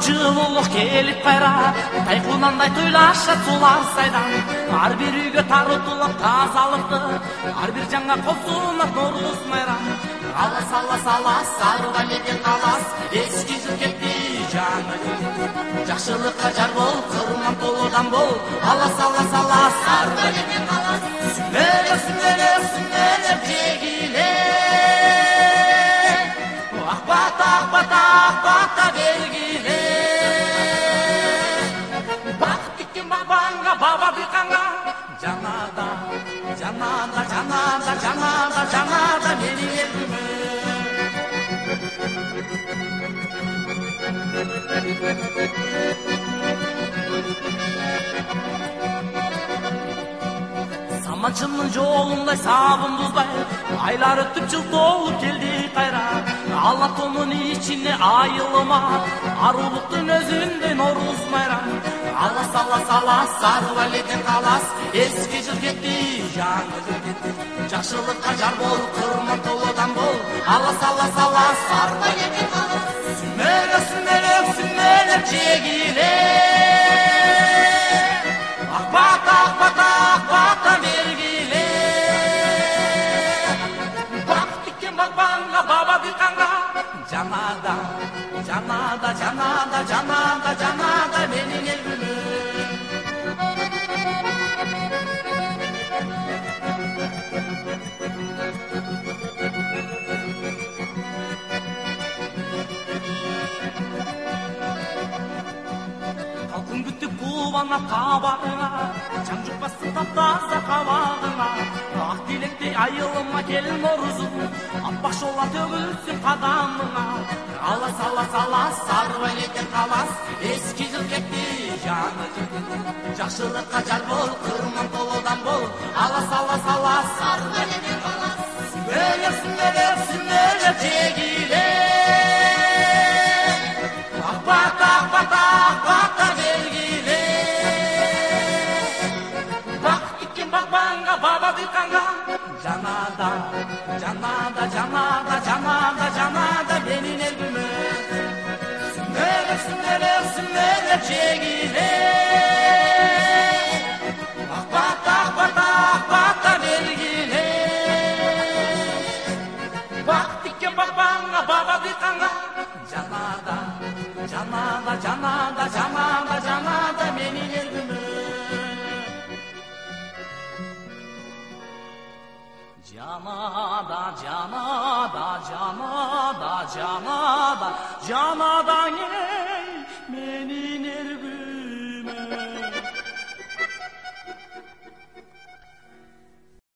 жылуулук келип кайра, тайкунандай тойлашат сулар сайдан. Ар бир үйгө тарутулат тазалыкты, ар бир жаңа косунат Норуз майрам. Алас алас алас, арыда мекен калас, эски жыл кетти жаңы жыл. Жакшылыкка жар бол, кырман толудан бол. Алас алас алас, арыда мекен калас. Сүмелеп сүмелеп сүмелеп жегиле. Акбата акбата акбата бергиле. Бакыт тиккен бабаңга, баба дыйканга. Жанада, жанада, жанада, жанада, жанада менин элиме. Саманчынын жолундай сабын бузбай, айлар өтүп жыл толуп келди кайра. Ала тонун ичине айылыма, арулуктун өзүндөй Норуз майрам. Алас алас алас, сары валиден калас, эски жыл кетти, жаңы жыл кетти. Жакшылыкка жар бол, кырман толудан бол. Алас алас алас, сары валиден калас. Сүмелеп сүмелеп сүмелеп жегиле. Акбата акбата акбата бергиле. Бакыт тиккен бабаңга, баба дыйканга. Жанада, жанада, жанада, жанада, жанада менин элиме. Талкын күтүп кубанат кабагыңа, жан жукпасын таптаза кабагыңа. Ак тилектей айылыма келин Норузум, аппак шола төгүлсүн кадамыңа. Алас алас алас, сары валиден калас, эски жыл кетти, жаңы жыл кетти. Жакшылыкка жар бол, кырман толудан бол. Алас алас алас, сары валиден калас. Сүмелеп сүмелеп сүмелеп жегиле. Акбата акбата акбата бергиле. Бакыт тиккен бабаңга, баба дыйканга. Жанада, жанада, жанада, жанада, жанада менин элиме. Сүмелеп сүмелеп сүмелеп жегиле. Акбата акбата акбата бергиле. Бакыт тиккен бабаңга, баба дыйканга. Жанада, жанада, жанада, жанада, жанада менин элиме. Жанада, жанада, жанада, жанада, жанада